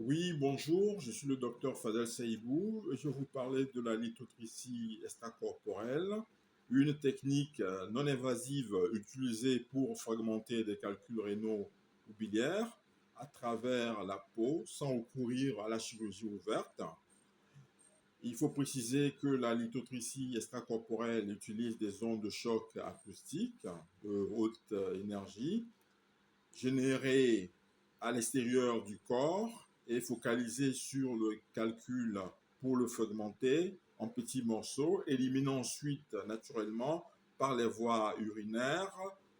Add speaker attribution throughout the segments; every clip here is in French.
Speaker 1: Oui, bonjour, je suis le docteur Fadel Saïbou et je vais vous parler de la lithotripsie extracorporelle, une technique non invasive utilisée pour fragmenter des calculs rénaux ou biliaires à travers la peau sans recourir à la chirurgie ouverte. Il faut préciser que la lithotripsie extracorporelle utilise des ondes de choc acoustiques de haute énergie générées à l'extérieur du corps et focalisées sur le calcul pour le fragmenter en petits morceaux, éliminant ensuite naturellement par les voies urinaires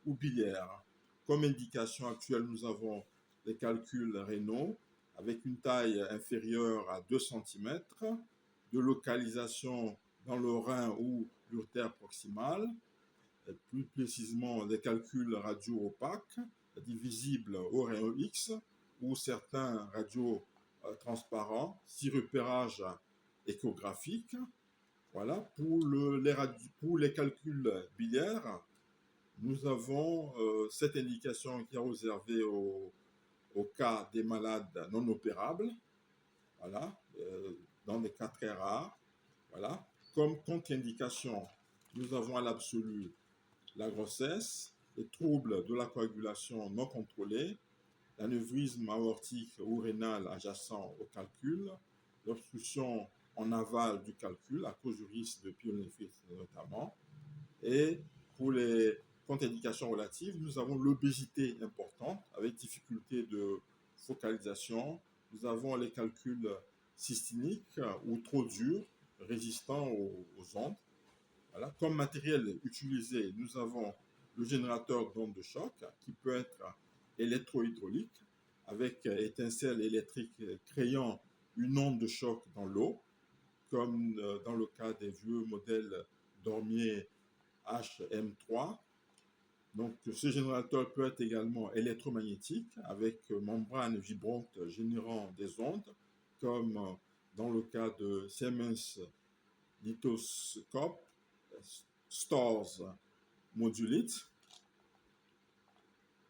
Speaker 1: ou biliaires. Comme indication actuelle, nous avons les calculs rénaux avec une taille inférieure à 2 cm, de localisation dans le rein ou l'urtère proximale, plus précisément des calculs radio opaques, divisibles au rayon X, ou certains radios transparents, si repérage échographique. Voilà. Pour les calculs biliaires, nous avons cette indication qui est réservée au cas des malades non opérables, voilà, dans des cas très rares. Voilà. Comme contre-indication, nous avons à l'absolu la grossesse, les troubles de la coagulation non contrôlés, l'anévrisme aortique ou rénal adjacent au calcul, l'obstruction en aval du calcul à cause du risque de pyélonéphrite notamment. Et pour les contre-indications relatives, nous avons l'obésité importante avec difficulté de focalisation. Nous avons les calculs cystiniques ou trop durs, résistants aux ondes. Voilà. Comme matériel utilisé, nous avons le générateur d'ondes de choc qui peut être électrohydraulique avec étincelle électrique créant une onde de choc dans l'eau, comme dans le cas des vieux modèles Dormier HM3. Donc, ce générateur peut être également électromagnétique avec membrane vibrante générant des ondes, comme dans le cas de Siemens Lithoscope, Stores Modulite.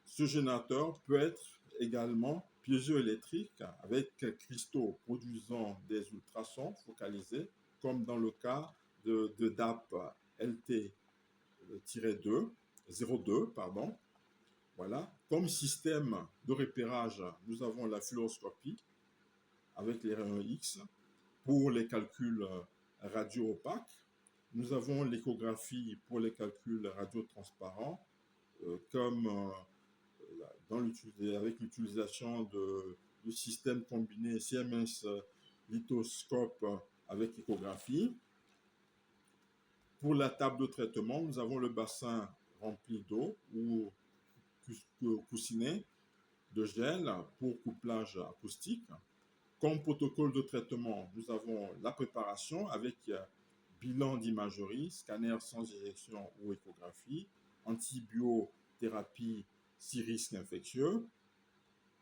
Speaker 1: Ce générateur peut être également piézoélectrique avec cristaux produisant des ultrasons focalisés, comme dans le cas de DAP LT-2, 02, pardon. Voilà. Comme système de repérage, nous avons la fluoroscopie avec les rayons X pour les calculs radio opaques. Nous avons l'échographie pour les calculs radiotransparents, comme avec l'utilisation du système combiné Siemens lithoscope avec échographie. Pour la table de traitement, nous avons le bassin rempli d'eau ou coussinet de gel pour couplage acoustique. Comme protocole de traitement, nous avons la préparation avec bilan d'imagerie, scanner sans injection ou échographie, antibiothérapie si risque infectieux,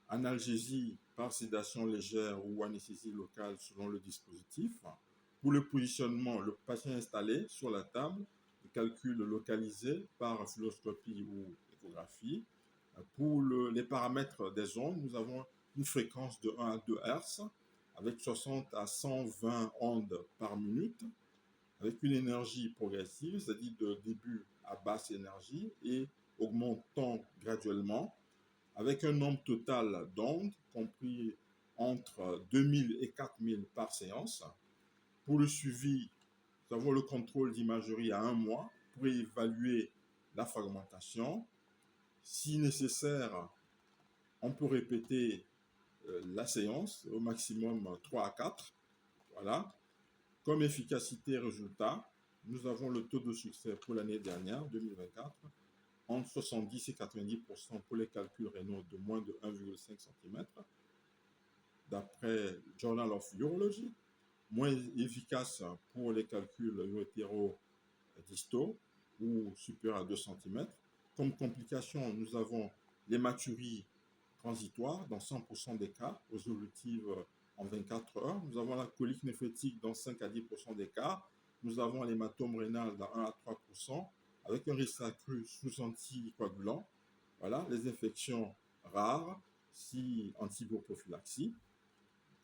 Speaker 1: analgésie par sédation légère ou anesthésie locale selon le dispositif. Pour le positionnement, le patient installé sur la table, le calcul localisé par fluoroscopie ou échographie. Pour les paramètres des ondes, nous avons une fréquence de 1 à 2 Hz avec 60 à 120 ondes par minute, avec une énergie progressive, c'est-à-dire de début à basse énergie et augmentant graduellement, avec un nombre total d'ondes compris entre 2000 et 4000 par séance. Pour le suivi, nous avons le contrôle d'imagerie à 1 mois pour évaluer la fragmentation. Si nécessaire, on peut répéter la séance au maximum 3 à 4. Voilà. Comme efficacité et résultat, nous avons le taux de succès pour l'année dernière, 2024, entre 70 et 90% pour les calculs rénaux de moins de 1,5 cm, d'après Journal of Urology, moins efficace pour les calculs urétéro-distaux ou supérieurs à 2 cm. Comme complication, nous avons l'hématurie transitoire dans 100% des cas, résolutive en 24 heures. Nous avons la colique néphrétique dans 5 à 10% des cas. Nous avons l'hématome rénal dans 1 à 3%, avec un risque accru sous anticoagulant. Voilà, les infections rares, si antibioprophylaxie.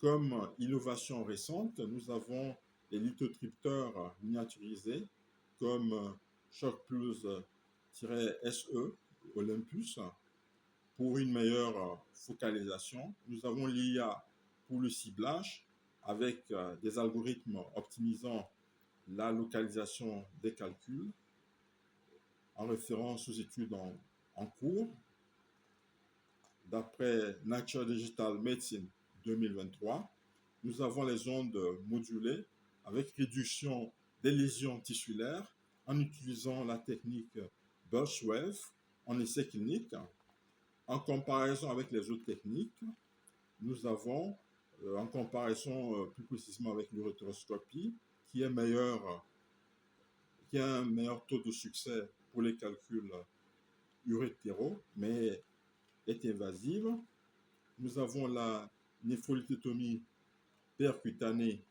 Speaker 1: Comme innovation récente, nous avons les lithotripteurs miniaturisés comme Shock Plus-SE Olympus pour une meilleure focalisation. Nous avons l'IA pour le ciblage avec des algorithmes optimisant la localisation des calculs en référence aux études en cours. D'après Nature Digital Medicine 2023, nous avons les ondes modulées avec réduction des lésions tissulaires en utilisant la technique Birchwave en essai clinique. En comparaison avec les autres techniques, nous avons, en comparaison plus précisément avec l'urétroscopie, qui a un meilleur taux de succès pour les calculs urétéraux, mais est invasive. Nous avons la néphrolithétomie percutanée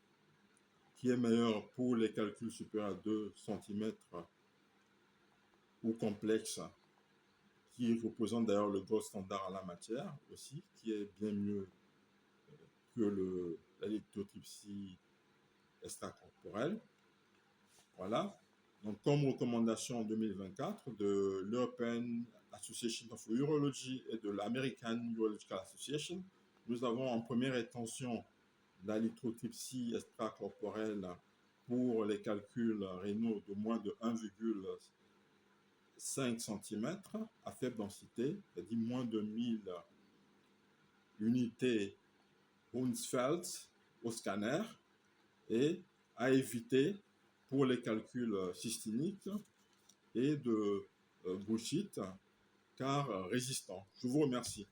Speaker 1: qui est meilleure pour les calculs supérieurs à 2 cm ou complexes, qui représente d'ailleurs le gold standard en la matière aussi, qui est bien mieux que la lithotripsie extracorporelle. Voilà. Donc, comme recommandation en 2024 de l'European Association of Urology et de l'American Urological Association, nous avons en première intention la lithotripsie extracorporelle pour les calculs rénaux de moins de 1,5 cm à faible densité, c'est-à-dire moins de 1000 unités Hounsfeld au scanner, et à éviter pour les calculs cyστiniques et de bullshit, car résistants. Je vous remercie.